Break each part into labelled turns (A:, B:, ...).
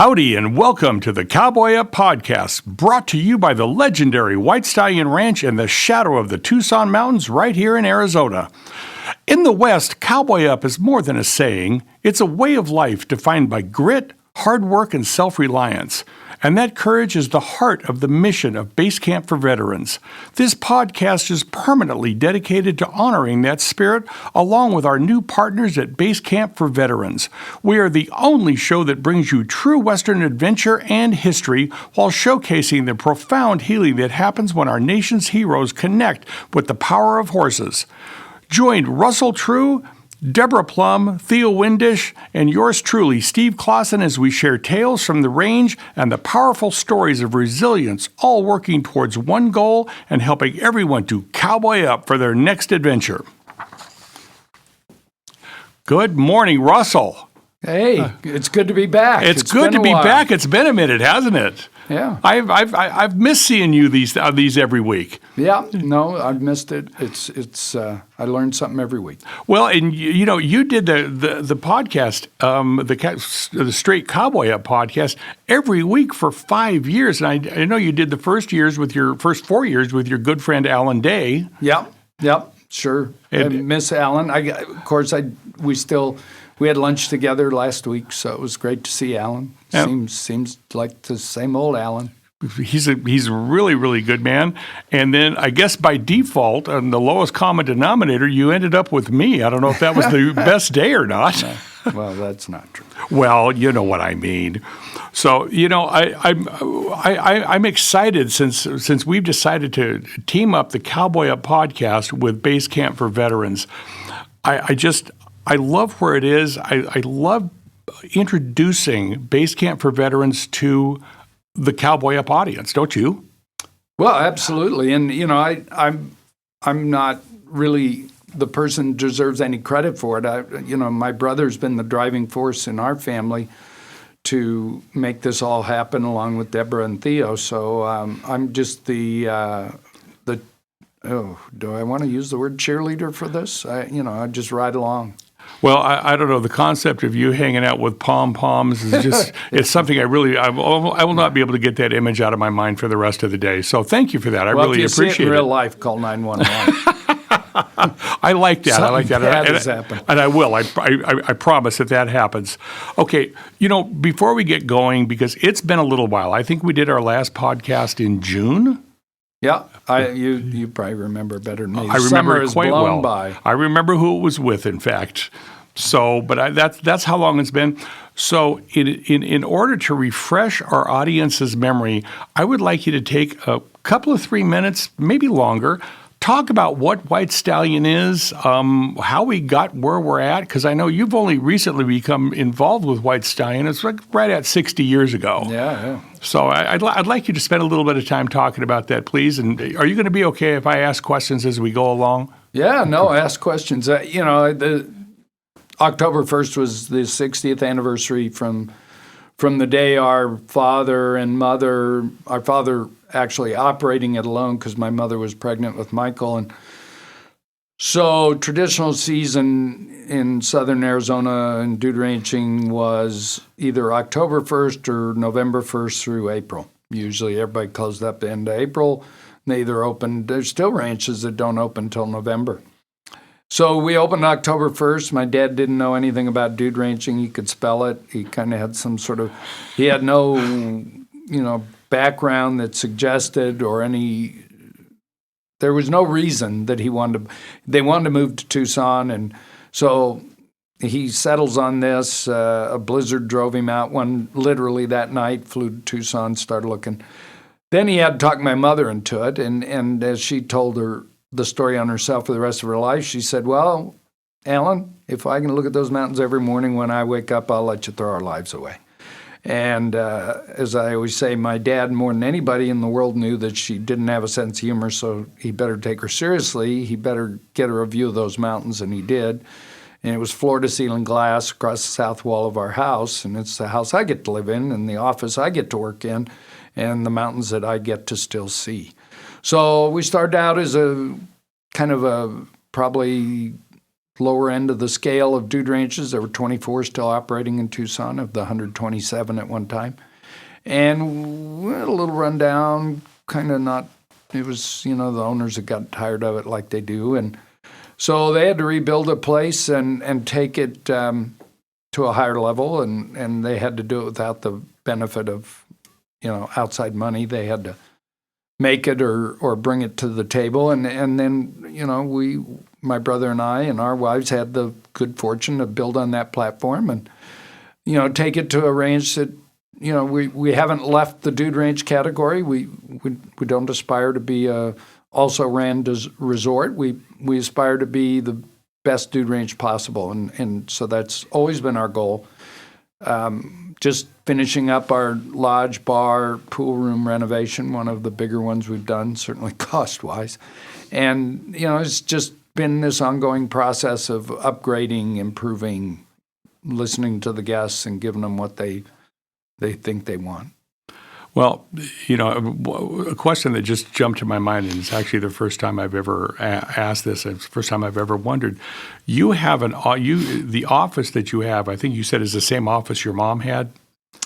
A: Howdy and welcome to the Cowboy Up Podcast, brought to you by the legendary White Stallion Ranch in the shadow of the Tucson Mountains right here in Arizona. In the West, Cowboy Up is more than a saying. It's a way of life defined by grit, hard work, and self-reliance. And that courage is the heart of the mission of Basecamp for Veterans. This podcast is permanently dedicated to honoring that spirit, along with our new partners at Basecamp for Veterans. We are the only show that brings you true Western adventure and history while showcasing the profound healing that happens when our nation's heroes connect with the power of horses. Join Russell True, Deborah Plum, Theo Windish, and yours truly, Steve Clausen, as we share tales from the range and the powerful stories of resilience, all working towards one goal and helping everyone to cowboy up for their next adventure. Good morning, Russell.
B: Hey, it's good to be back.
A: It's good to be back. It's been a minute, hasn't it?
B: Yeah.
A: I've missed seeing you these every week.
B: Yeah. No, I've missed it. It's I learned something every week.
A: Well, and you did the podcast, the Straight Cowboy Up podcast every week for 5 years, and I know you did the first 4 years with your good friend Alan Day.
B: Yep. Sure. I miss Alan. We had lunch together last week, so it was great to see Alan.
A: Yeah.
B: Seems like the same old Alan.
A: He's a really, really good man. And then I guess by default, on the lowest common denominator, you ended up with me. I don't know if that was the best day or not.
B: No. Well, that's not true.
A: Well, you know what I mean. So, I'm excited since we've decided to team up the Cowboy Up podcast with Basecamp for Veterans. I love where it is. I love introducing Basecamp for Veterans to the Cowboy Up audience, don't you?
B: Well, absolutely. And I'm not really the person who deserves any credit for it. My brother's been the driving force in our family to make this all happen, along with Deborah and Theo. So I'm just do I want to use the word cheerleader for this? I just ride along.
A: Well, I don't know. The concept of you hanging out with pom-poms is just, it's something I will not be able to get that image out of my mind for the rest of the day. So thank you for that. I really appreciate it.
B: If you see it in real life, call 911.
A: I like that.
B: Something bad has happened.
A: And I will. I promise that happens. Okay. Before we get going, because it's been a little while, I think we did our last podcast in June.
B: Yeah, you probably remember better than me.
A: I remember it quite well.
B: By.
A: I remember who it was with, in fact. So, but that's how long it's been. So, in order to refresh our audience's memory, I would like you to take a couple of 3 minutes, maybe longer. Talk about what White Stallion is, how we got where we're at, because I know you've only recently become involved with White Stallion. It's like right at 60 years ago.
B: Yeah.
A: So I'd like you to spend a little bit of time talking about that, please. And are you going to be okay if I ask questions as we go along?
B: Yeah, no, ask questions. The October 1st was the 60th anniversary from the day our father actually operating it alone because my mother was pregnant with Michael. And so traditional season in southern Arizona and dude ranching was either October 1st or November 1st through April. Usually everybody closed up the end of April. They either opened, there's still ranches that don't open until November. So we opened October 1st. My dad didn't know anything about dude ranching. He could spell it. He kind of had he had no, background that suggested or there was no reason that they wanted to move to Tucson. And so he settles on this. A blizzard drove him out literally that night, flew to Tucson, started looking. Then he had to talk my mother into it. And as she told the story on herself for the rest of her life, she said, well, Alan, if I can look at those mountains every morning when I wake up, I'll let you throw our lives away. And as I always say, my dad, more than anybody in the world, knew that she didn't have a sense of humor, so he better take her seriously. He better get her a view of those mountains, and he did. And it was floor-to-ceiling glass across the south wall of our house, and it's the house I get to live in and the office I get to work in and the mountains that I get to still see. So we started out as a kind of a probably lower end of the scale of dude ranches. There were 24 still operating in Tucson of the 127 at one time. And we had a little rundown, kind of not, it was, the owners had got tired of it like they do. And so they had to rebuild a place and take it to a higher level. And they had to do it without the benefit of, outside money. They had to make it or bring it to the table. And then, my brother and I and our wives had the good fortune to build on that platform and, take it to a range that, we haven't left the dude ranch category. We don't aspire to be a also ran resort. We aspire to be the best dude ranch possible. And so that's always been our goal. Just finishing up our lodge, bar, pool room renovation, one of the bigger ones we've done, certainly cost-wise. And, it's just been this ongoing process of upgrading, improving, listening to the guests and giving them what they think they want.
A: Well, a question that just jumped to my mind, and it's actually the first time I've ever asked this, and it's the first time I've ever wondered. You have the office that you have, I think you said is the same office your mom had?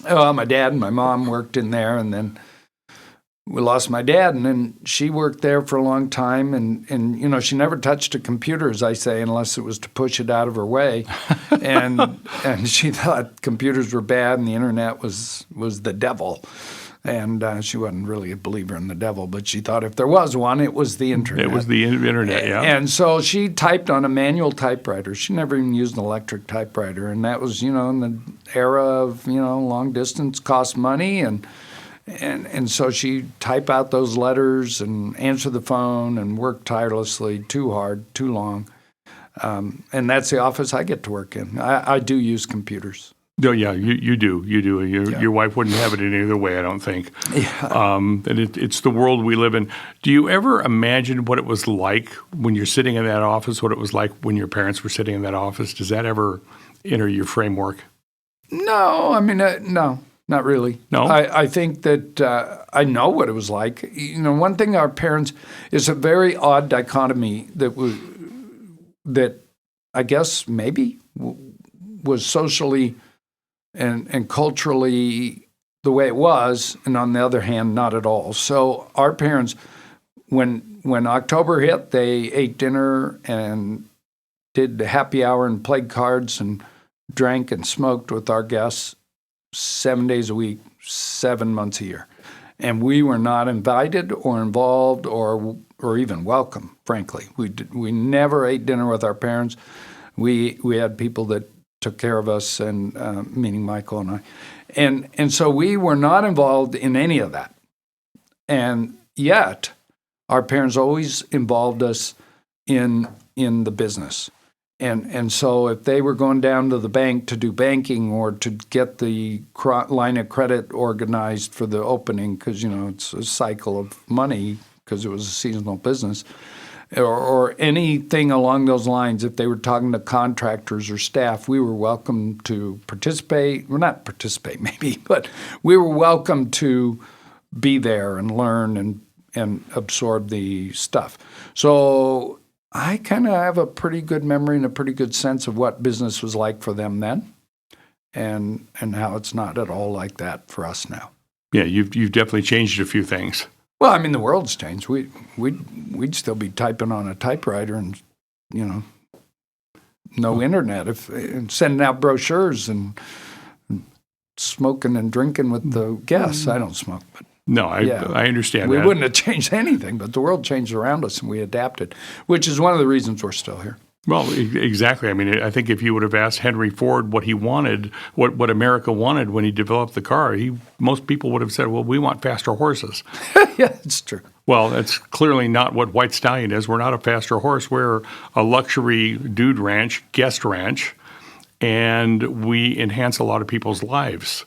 B: Well, my dad and my mom worked in there, and then we lost my dad, and then she worked there for a long time, and she never touched a computer, as I say, unless it was to push it out of her way, and she thought computers were bad and the internet was the devil, and she wasn't really a believer in the devil, but she thought if there was one, it was the internet.
A: It was the internet, yeah.
B: And so she typed on a manual typewriter. She never even used an electric typewriter, and that was, in the era of, long distance cost money, and so she'd type out those letters and answer the phone and work tirelessly, too hard, too long. And that's the office I get to work in. I do use computers.
A: No, yeah, you do. Your wife wouldn't have it any other way, I don't think.
B: Yeah.
A: And it's the world we live in. Do you ever imagine what it was like when you're sitting in that office, what it was like when your parents were sitting in that office? Does that ever enter your framework?
B: No, I mean, no. Not really.
A: No?
B: I think that I know what it was like. One thing our parents is a very odd dichotomy that I guess maybe was socially and culturally the way it was, and on the other hand, not at all. So our parents, when October hit, they ate dinner and did the happy hour and played cards and drank and smoked with our guests 7 days a week, 7 months a year. And we were not invited or involved or even welcome, frankly. We never ate dinner with our parents. We had people that took care of us, and meaning Michael and I. And so we were not involved in any of that. And yet, our parents always involved us in the business. And so if they were going down to the bank to do banking or to get the line of credit organized for the opening, because, it's a cycle of money because it was a seasonal business, or anything along those lines, if they were talking to contractors or staff, we were welcome to participate. Well, not participate maybe, but we were welcome to be there and learn and absorb the stuff. So I kind of have a pretty good memory and a pretty good sense of what business was like for them then, and how it's not at all like that for us now.
A: Yeah, you've definitely changed a few things.
B: Well, I mean, the world's changed. We'd still be typing on a typewriter and, no internet, and sending out brochures and smoking and drinking with the guests. I don't smoke, but
A: no, I understand
B: we
A: that.
B: wouldn't have changed anything, but the world changed around us and we adapted, which is one of the reasons we're still here.
A: Well, exactly. I mean, I think if you would have asked Henry Ford what he wanted, what America wanted when he developed the car, most people would have said, well, we want faster horses.
B: Yeah, it's true.
A: Well, that's clearly not what White Stallion is. We're not a faster horse. We're a luxury dude ranch, guest ranch, and we enhance a lot of people's lives.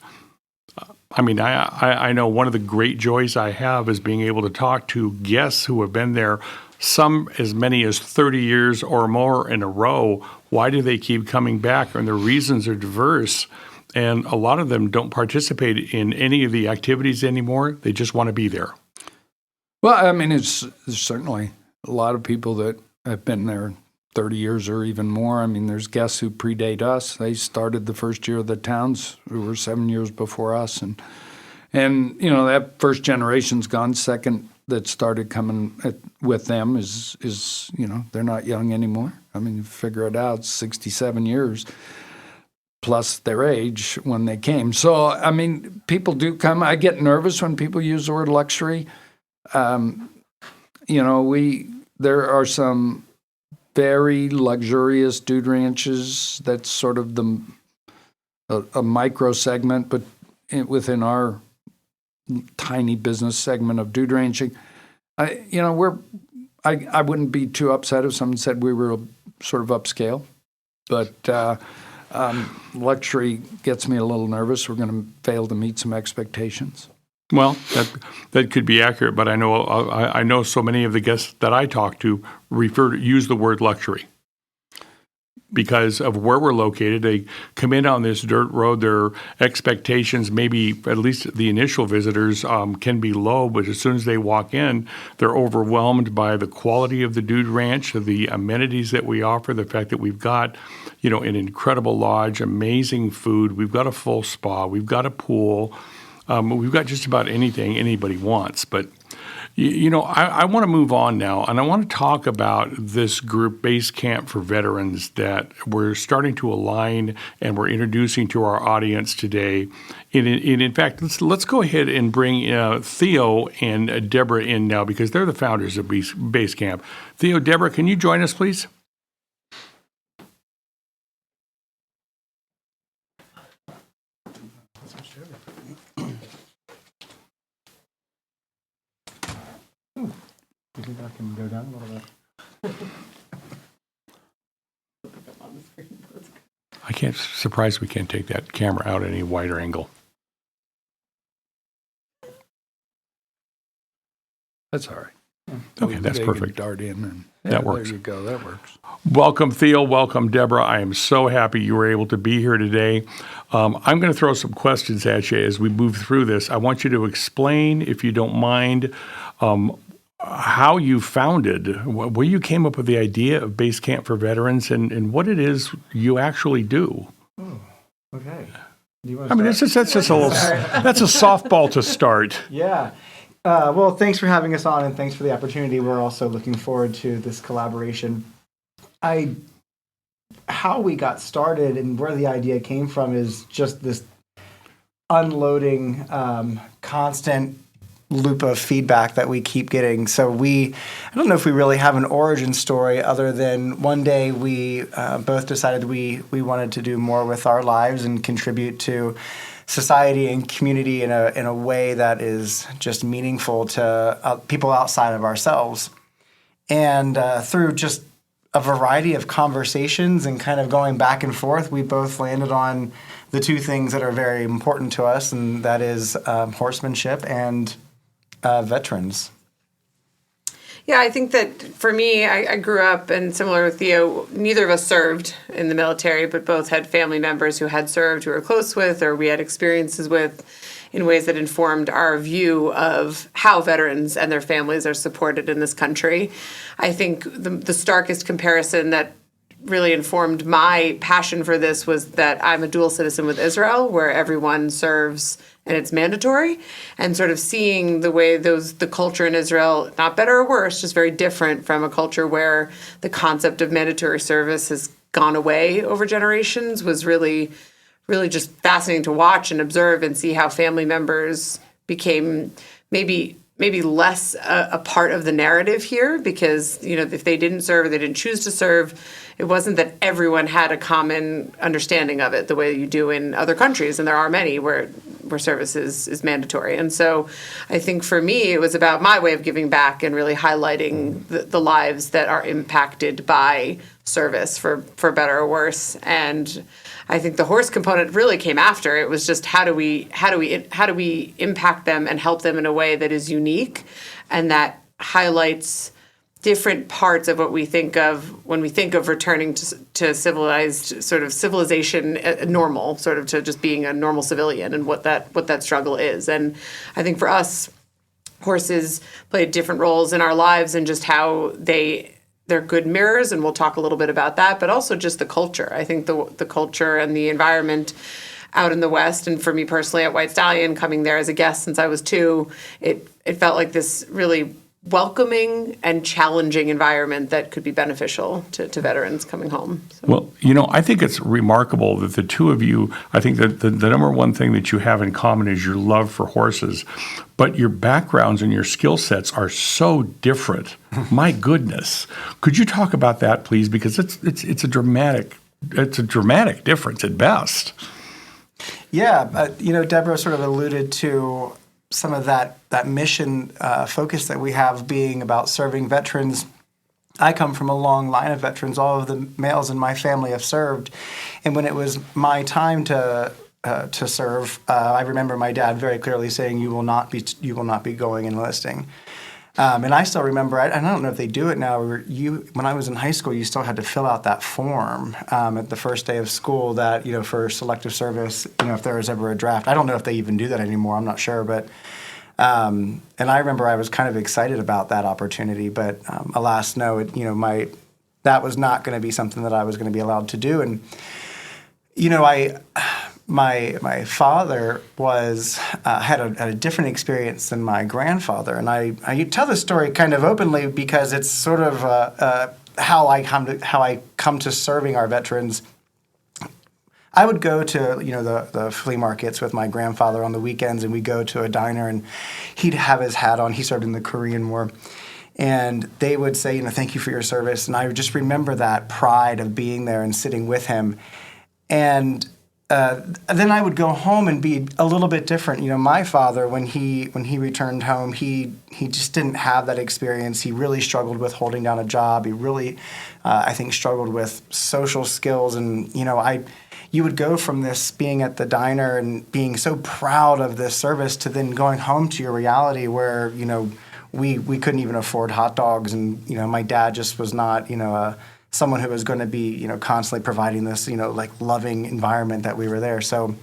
A: I mean, I know one of the great joys I have is being able to talk to guests who have been there some as many as 30 years or more in a row. Why do they keep coming back? And the reasons are diverse. And a lot of them don't participate in any of the activities anymore. They just want to be there.
B: Well, I mean, there's certainly a lot of people that have been there 30 years or even more. I mean, there's guests who predate us. They started the first year of the towns, who were 7 years before us. And that first generation's gone. Second that started coming with them is they're not young anymore. I mean, you figure it out, 67 years plus their age when they came. So, I mean, people do come. I get nervous when people use the word luxury. There are some very luxurious dude ranches. That's sort of a micro segment, but within our tiny business segment of dude ranching, I wouldn't be too upset if someone said we were sort of upscale, but luxury gets me a little nervous. We're going to fail to meet some expectations.
A: Well, that could be accurate, but I know so many of the guests that I talk to use the word luxury because of where we're located. They come in on this dirt road. Their expectations, maybe at least the initial visitors, can be low, but as soon as they walk in, they're overwhelmed by the quality of the dude ranch, the amenities that we offer, the fact that we've got, an incredible lodge, amazing food. We've got a full spa. We've got a pool. We've got just about anything anybody wants. But, I want to move on now, and I want to talk about this group, Basecamp for Veterans, that we're starting to align and we're introducing to our audience today. In fact, let's go ahead and bring Theo and Deborah in now because they're the founders of Basecamp. Theo, Deborah, can you join us, please?
C: Do you think I can go down a little bit?
A: I can't. Surprised we can't take that camera out at any wider angle.
B: That's all right.
A: Okay, that's perfect.
B: Dart in and
A: that works.
B: There you go. That works.
A: Welcome, Theo. Welcome, Deborah. I am so happy you were able to be here today. I'm going to throw some questions at you as we move through this. I want you to explain, if you don't mind, how you founded, where you came up with the idea of Basecamp for Veterans, and what it is you actually do.
C: Oh, okay. Do you want
A: I mean, that's just a little. That's a softball to start.
C: Yeah. Well, thanks for having us on, and thanks for the opportunity. We're also looking forward to this collaboration. How we got started and where the idea came from is just this unloading, constant loop of feedback that we keep getting. So I don't know if we really have an origin story other than one day we both decided we wanted to do more with our lives and contribute to society and community in a way that is just meaningful to people outside of ourselves. And through just a variety of conversations and kind of going back and forth, we both landed on the two things that are very important to us, and that is horsemanship and veterans.
D: Yeah, I think that for me, I grew up, and similar with Theo, neither of us served in the military, but both had family members who had served, who were close with, or we had experiences with in ways that informed our view of how veterans and their families are supported in this country. I think the starkest comparison that really informed my passion for this was that I'm a dual citizen with Israel, where everyone serves and it's mandatory, and sort of seeing the way the culture in Israel, not better or worse, just very different from a culture where the concept of mandatory service has gone away over generations, was really, really just fascinating to watch and observe and see how family members became maybe less a part of the narrative here, because if they didn't serve or they didn't choose to serve, it wasn't that everyone had a common understanding of it the way you do in other countries, and there are many where service is mandatory. And so I think for me, it was about my way of giving back and really highlighting the lives that are impacted by service, for better or worse. And I think the horse component really came after. It was just how do we impact them and help them in a way that is unique and that highlights different parts of what we think of when we think of returning to civilized sort of civilization, normal, sort of to just being a normal civilian, and what that struggle is. And I think for us, horses played different roles in our lives and just how they they're good mirrors, and we'll talk a little bit about that, but also just the culture. I think the culture and the environment out in the West, and for me personally at White Stallion, coming there as a guest since I was 2, it felt like this really welcoming and challenging environment that could be beneficial to veterans coming home. So.
A: Well, I think it's remarkable that the two of you, I think that the number one thing that you have in common is your love for horses, but your backgrounds and your skill sets are so different. My goodness. Could you talk about that, please? Because it's a dramatic difference at best.
C: Yeah, Deborah sort of alluded to some of that mission focus that we have being about serving veterans. I come from a long line of veterans. All of the males in my family have served, and when it was my time to serve, I remember my dad very clearly saying, "You will not be going and enlisting." And I still remember, I don't know if they do it now, when I was in high school, you still had to fill out that form at the first day of school that, for selective service, if there was ever a draft. I don't know if they even do that anymore. I'm not sure. But and I remember I was kind of excited about that opportunity. But alas, no, that was not going to be something that I was going to be allowed to do. And, my father had a different experience than my grandfather, and I tell this story kind of openly because it's sort of how I come to serving our veterans. I would go to the flea markets with my grandfather on the weekends, and we'd go to a diner, and he'd have his hat on. He served in the Korean War. And they would say, "Thank you for your service." And I just remember that pride of being there and sitting with him. And then I would go home and be a little bit different. My father, when he returned home, he just didn't have that experience. He really struggled with holding down a job. He really, I think, struggled with social skills. And you would go from this being at the diner and being so proud of this service to then going home to your reality where we couldn't even afford hot dogs, and my dad just was not someone who was going to be, constantly providing this, loving environment that we were there. So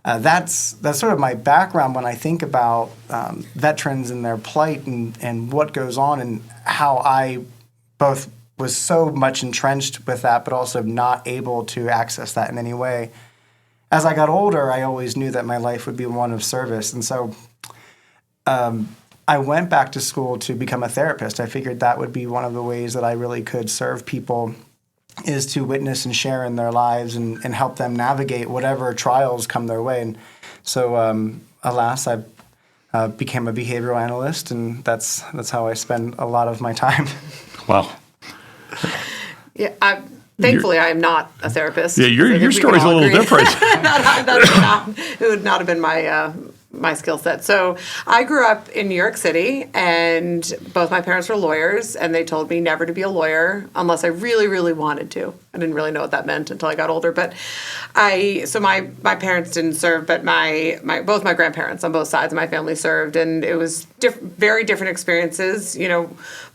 C: that's sort of my background when I think about veterans and their plight and what goes on, and how I both was so much entrenched with that, but also not able to access that in any way. As I got older, I always knew that my life would be one of service. And so I went back to school to become a therapist. I figured that would be one of the ways that I really could serve people, is to witness and share in their lives and help them navigate whatever trials come their way. And so, alas, I became a behavioral analyst, and that's how I spend a lot of my time.
A: Wow.
D: Yeah, thankfully, I am not a therapist.
A: Yeah, your story's a little different.
D: It would not have been my skill set. So I grew up in New York City, and both my parents were lawyers, and they told me never to be a lawyer unless I really, really wanted to. I didn't really know what that meant until I got older. But my parents didn't serve, but both my grandparents on both sides of my family served, and it was very different experiences.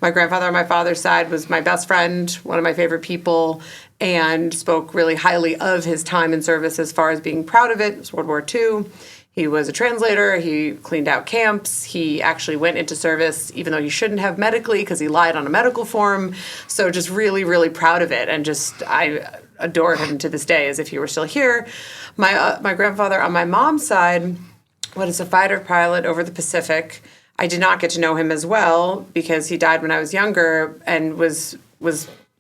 D: My grandfather on my father's side was my best friend, one of my favorite people, and spoke really highly of his time in service as far as being proud of it. It was World War II. He was a translator. He cleaned out camps. He actually went into service, even though he shouldn't have medically, because he lied on a medical form. So just really, really proud of it. And I adore him to this day as if he were still here. My grandfather on my mom's side was a fighter pilot over the Pacific. I did not get to know him as well because he died when I was younger, and was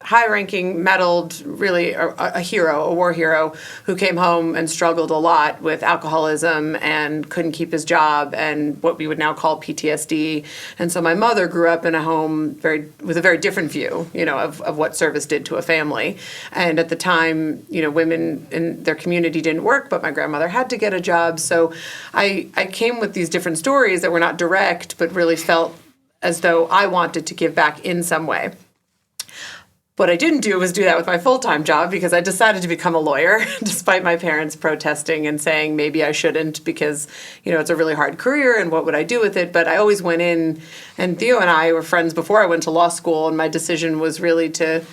D: high-ranking, medaled, really a hero, a war hero, who came home and struggled a lot with alcoholism and couldn't keep his job and what we would now call PTSD. And so my mother grew up in a home with a very different view, of what service did to a family. And at the time, women in their community didn't work, but my grandmother had to get a job. So I came with these different stories that were not direct, but really felt as though I wanted to give back in some way. What I didn't do was do that with my full-time job, because I decided to become a lawyer, despite my parents protesting and saying maybe I shouldn't because, it's a really hard career and what would I do with it? But I always went in, and Theo and I were friends before I went to law school, and my decision was really to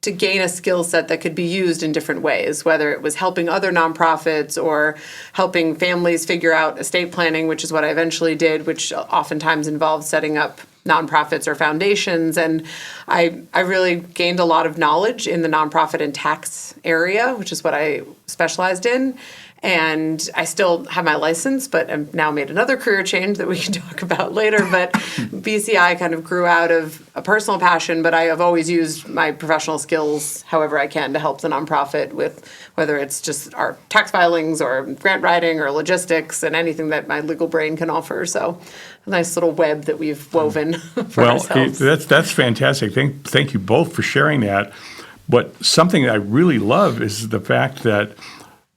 D: gain a skill set that could be used in different ways, whether it was helping other nonprofits or helping families figure out estate planning, which is what I eventually did, which oftentimes involved setting up nonprofits or foundations. And I really gained a lot of knowledge in the nonprofit and tax area, which is what I specialized in. And I still have my license, but I've now made another career change that we can talk about later. But BCI kind of grew out of a personal passion, but I have always used my professional skills however I can to help the nonprofit with whether it's just our tax filings or grant writing or logistics and anything that my legal brain can offer. So a nice little web that we've woven for ourselves.
A: That's fantastic. Thank you both for sharing that. But something I really love is the fact that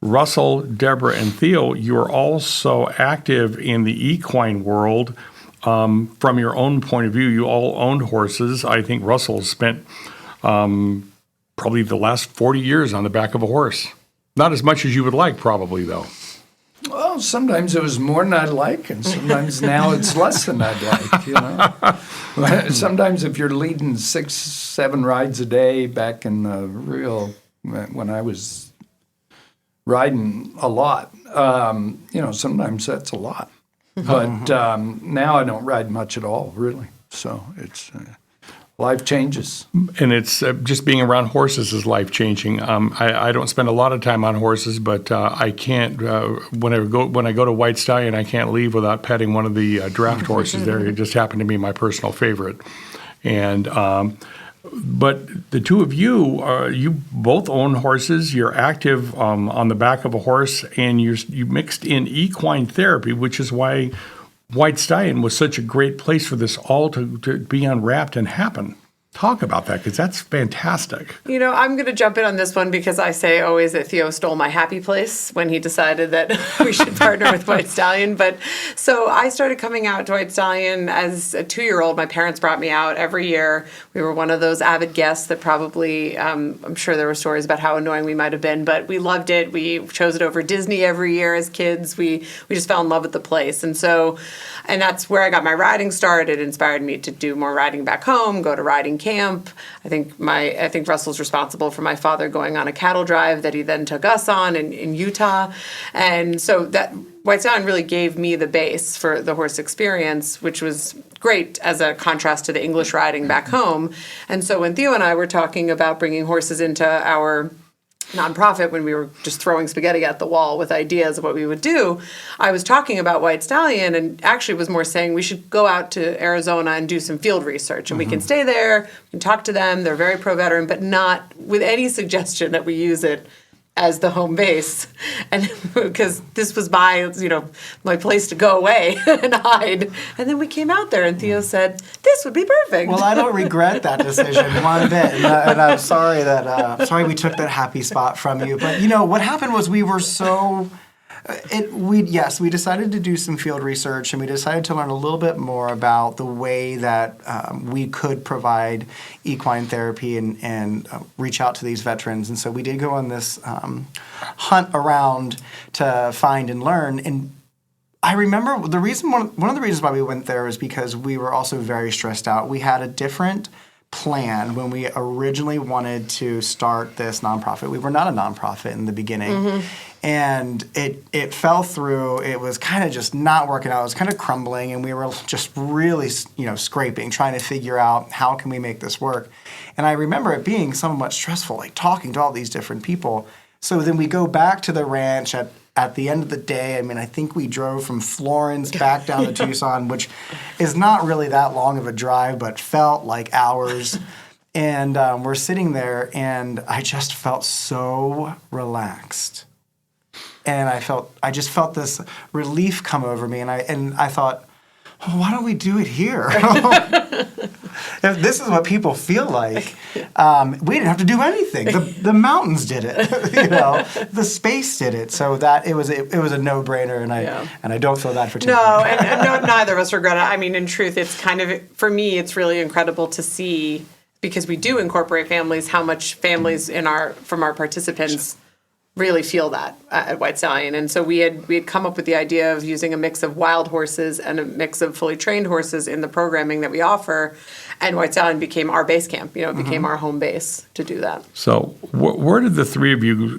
A: Russell, Deborah, and Theo, you are also active in the equine world from your own point of view. You all owned horses. I think Russell spent probably the last 40 years on the back of a horse. Not as much as you would like, probably, though.
B: Well, sometimes it was more than I'd like, and sometimes now it's less than I'd like, you know. Sometimes if you're leading 6, 7 rides a day back in the when I was riding a lot, you know, sometimes that's a lot. But now I don't ride much at all, really. So it's life changes.
A: And it's just being around horses is life-changing. I don't spend a lot of time on horses, but I can't, when I go to White Stallion, I can't leave without petting one of the draft horses there. It just happened to be my personal favorite. And but the two of you, you both own horses. You're active on the back of a horse, and you mixed in equine therapy, which is why White Stallion was such a great place for this all to be unwrapped and happen. Talk about that, because that's fantastic.
D: You know, I'm going to jump in on this one because I say always that Theo stole my happy place when he decided that we should partner with White Stallion. But so I started coming out to White Stallion as a 2-year-old. My parents brought me out every year. We were one of those avid guests that probably, I'm sure there were stories about how annoying we might have been, but we loved it. We chose it over Disney every year as kids. We just fell in love with the place. And that's where I got my riding start. It inspired me to do more riding back home, go to riding camp. I think Russell's responsible for my father going on a cattle drive that he then took us on in Utah. And so that White Stallion really gave me the base for the horse experience, which was great as a contrast to the English riding back home. And so when Theo and I were talking about bringing horses into our nonprofit, when we were just throwing spaghetti at the wall with ideas of what we would do, I was talking about White Stallion and actually was more saying we should go out to Arizona and do some field research, and we can stay there, we can talk to them, they're very pro-veteran, but not with any suggestion that we use it as the home base. And because this was my place to go away and hide. And then we came out there and Theo said, this would be perfect.
C: Well, I don't regret that decision one bit. And I'm sorry sorry we took that happy spot from you. But, what happened was we were so... we decided to do some field research, and we decided to learn a little bit more about the way that we could provide equine therapy and reach out to these veterans. And so we did go on this hunt around to find and learn. And I remember one of the reasons why we went there was because we were also very stressed out. We had a different plan when we originally wanted to start this nonprofit. We were not a nonprofit in the beginning. Mm-hmm. And it fell through. It was kind of just not working out. It was kind of crumbling, and we were just really, scraping, trying to figure out how can we make this work. And I remember it being somewhat stressful, like talking to all these different people. So then we go back to the ranch at the end of the day. I mean, I think we drove from Florence back down to Tucson, which is not really that long of a drive, but felt like hours. And we're sitting there, and I just felt so relaxed. And I just felt this relief come over me, and I thought, why don't we do it here? If this is what people feel like, we didn't have to do anything. The mountains did it, the space did it. So that it was a no-brainer, and I don't feel bad for taking it.
D: No, and neither of us regret it. I mean, in truth, it's kind of, for me, it's really incredible to see, because we do incorporate families, how much families from our participants really feel that at White Stallion. And so we had come up with the idea of using a mix of wild horses and a mix of fully trained horses in the programming that we offer. And White Stallion became our base camp. It became our home base to do that.
A: So where did the three of you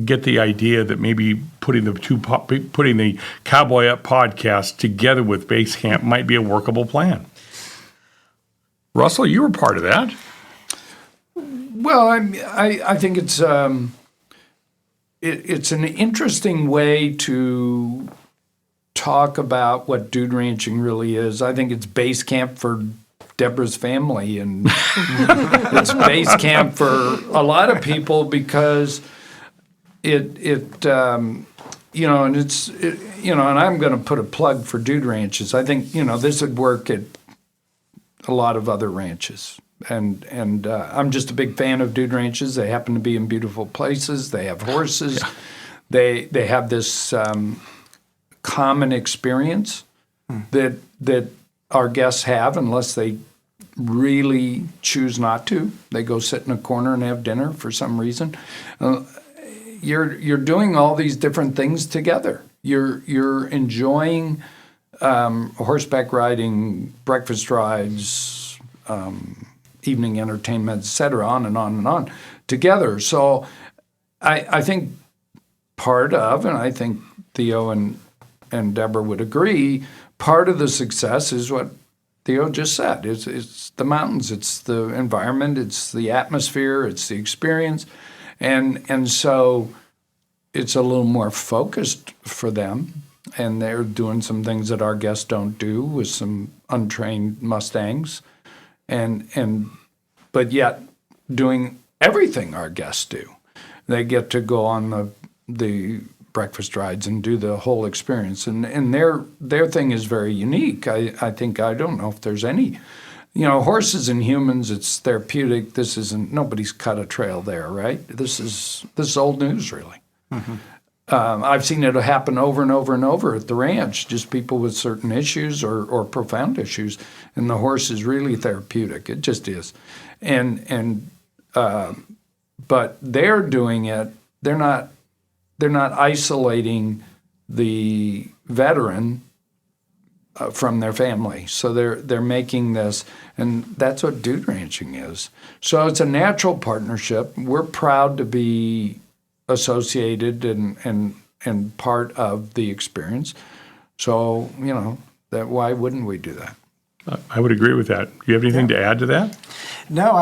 A: get the idea that maybe putting the Cowboy Up podcast together with Basecamp might be a workable plan? Russell, you were part of that.
B: Well, I think it's an interesting way to talk about what dude ranching really is. I think it's base camp for Deborah's family, and it's base camp for a lot of people because and I'm going to put a plug for dude ranches. I think this would work at a lot of other ranches. And I'm just a big fan of dude ranches. They happen to be in beautiful places. They have horses. Yeah. They have this common experience that our guests have, unless they really choose not to. They go sit in a corner and have dinner for some reason. You're doing all these different things together. You're enjoying horseback riding, breakfast rides, evening entertainment, et cetera, on and on and on together. So I think part of, and I think Theo and Deborah would agree, part of the success is what Theo just said. It's the mountains, it's the environment, it's the atmosphere, it's the experience. And so it's a little more focused for them. And they're doing some things that our guests don't do with some untrained Mustangs. But yet doing everything our guests do. They get to go on the breakfast rides and do the whole experience. And their thing is very unique. I don't know if there's any, horses and humans, it's therapeutic. Nobody's cut a trail there, right? This is old news, really. Mm-hmm. I've seen it happen over and over and over at the ranch, just people with certain issues or profound issues, and the horse is really therapeutic. It just is. But they're doing it. They're not isolating the veteran from their family. So they're making this, and that's what dude ranching is. So it's a natural partnership. We're proud to be associated and part of the experience. So, that why wouldn't we do that?
A: I would agree with that. Do you have anything to add to that?
C: No,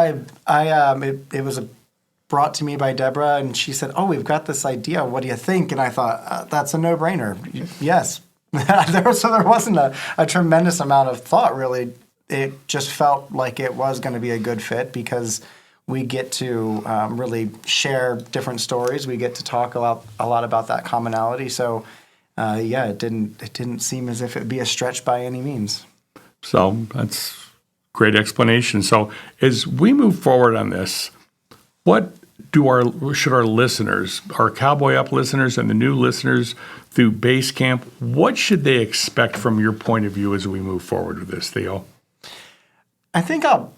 C: it was brought to me by Deborah, and she said, "Oh, we've got this idea. What do you think?" And I thought, that's a no-brainer. Yes. So there wasn't a tremendous amount of thought, really. It just felt like it was going to be a good fit because we get to really share different stories. We get to talk a lot about that commonality. So, it didn't seem as if it'd be a stretch by any means.
A: So that's great explanation. So as we move forward on this, what should our listeners, our Cowboy Up listeners and the new listeners through Basecamp, what should they expect from your point of view as we move forward with this, Theo?
C: I think I'll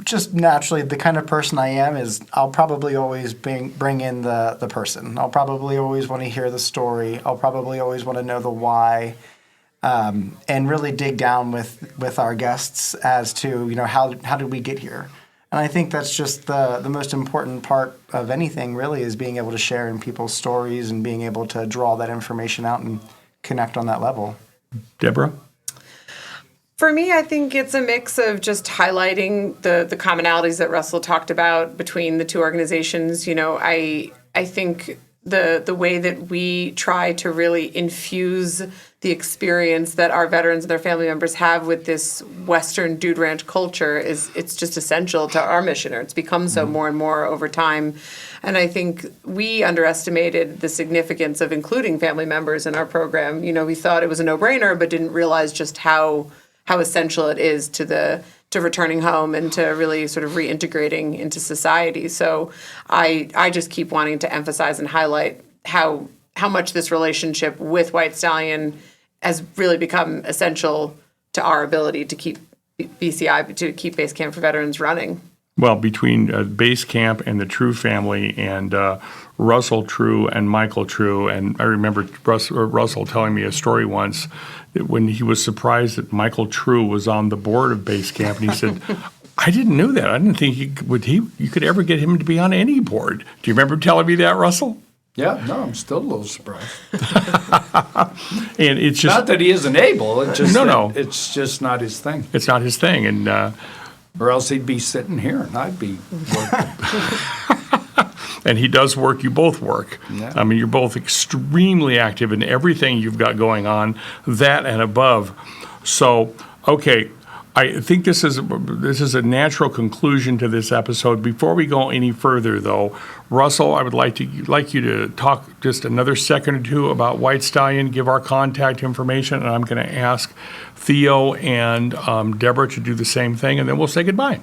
C: just naturally, the kind of person I am is I'll probably always bring in the person. I'll probably always want to hear the story. I'll probably always want to know the why, and really dig down with our guests as to how did we get here. And I think that's just the most important part of anything, really, is being able to share in people's stories and being able to draw that information out and connect on that level. Deborah?
D: For me, I think it's a mix of just highlighting the commonalities that Russell talked about between the two organizations. I think the way that we try to really infuse the experience that our veterans and their family members have with this Western dude ranch culture it's just essential to our mission, or it's become so more and more over time. And I think we underestimated the significance of including family members in our program. We thought it was a no-brainer, but didn't realize just how essential it is to returning home and to really sort of reintegrating into society. So I just keep wanting to emphasize and highlight how much this relationship with White Stallion has really become essential to our ability to keep Basecamp for Veterans running.
A: Well, between Basecamp and the True family and Russell True and Michael True, and I remember Russell telling me a story once that when he was surprised that Michael True was on the board of Basecamp, and he said, "I didn't know that. I didn't think you could ever get him to be on any board." Do you remember telling me that, Russell?
B: Yeah, no, I'm still a little surprised.
A: And it's just
B: not that he isn't able. It's just
A: no.
B: It's just not his thing.
A: It's not his thing, and
B: Or else he'd be sitting here and I'd be working.
A: And he does work. You both work.
B: Yeah.
A: I mean, you're both extremely active in everything you've got going on, that and above. So, okay, I think this is a natural conclusion to this episode. Before we go any further, though, Russell, I would like you to talk just another second or two about White Stallion, give our contact information, and I'm going to ask Theo and Deborah to do the same thing, and then we'll say goodbye.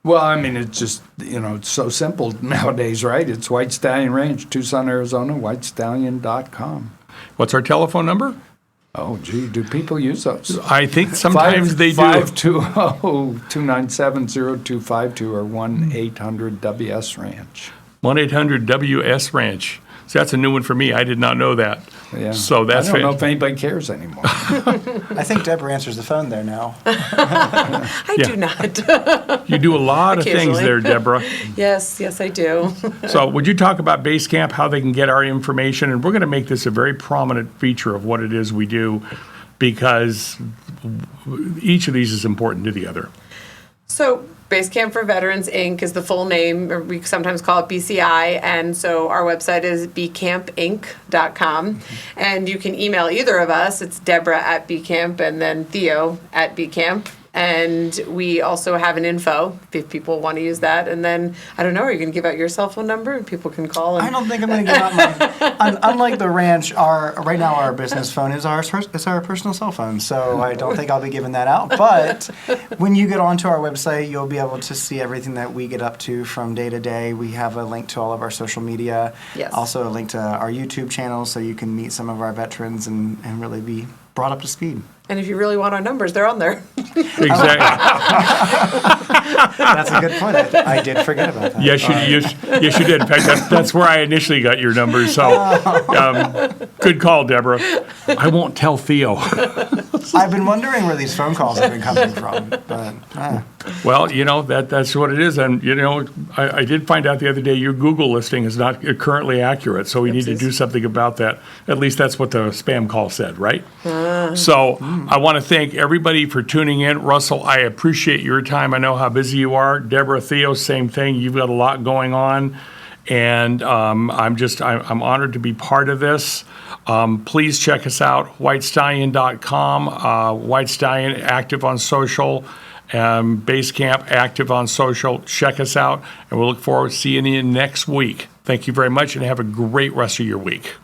B: Well, I mean, it's just, it's so simple nowadays, right? It's White Stallion Ranch, Tucson, Arizona, whitestallion.com.
A: What's our telephone number?
B: Oh, gee, do people use those?
A: I think sometimes they do.
B: 520-297-0252 or 1-800-WS-RANCH.
A: 1-800-WS-RANCH. So that's a new one for me. I did not know that.
B: Yeah.
A: So that's
B: I don't know if anybody cares anymore.
C: I think Deborah answers the phone there now.
D: I do not.
A: You do a lot of things
D: Occasionally.
A: there, Deborah.
D: Yes, I do.
A: So would you talk about Basecamp, how they can get our information? And we're going to make this a very prominent feature of what it is we do, because each of these is important to the other.
D: So Basecamp for Veterans, Inc. is the full name, or we sometimes call it BCI, and so our website is bcampinc.com, and you can email either of us. It's Deborah at Bcamp and then Theo at Bcamp. And we also have an info if people want to use that. And then, I don't know, are you going to give out your cell phone number and people can call?
C: I don't think I'm going to give out mine. Unlike the ranch, right now our business phone is our personal cell phone. So I don't think I'll be giving that out. But when you get onto our website, you'll be able to see everything that we get up to from day to day. We have a link to all of our social media.
D: Yes.
C: Also a link to our YouTube channel so you can meet some of our veterans and really be brought up to speed.
D: And if you really want our numbers, they're on there.
A: Exactly.
C: That's a good point. I did forget about that.
A: Yes, you did. In fact, that's where I initially got your number. So good call, Deborah. I won't tell Theo.
C: I've been wondering where these phone calls have been coming from. But,
A: Well, that's what it is. And, I did find out the other day your Google listing is not currently accurate. So we need to do something about that. At least that's what the spam call said, right? So I want to thank everybody for tuning in. Russell, I appreciate your time. I know how busy you are. Deborah, Theo, same thing. You've got a lot going on. And I'm honored to be part of this. Please check us out, whitestallion.com. White Stallion, active on social. Basecamp, active on social. Check us out, and we'll look forward to seeing you next week. Thank you very much, and have a great rest of your week.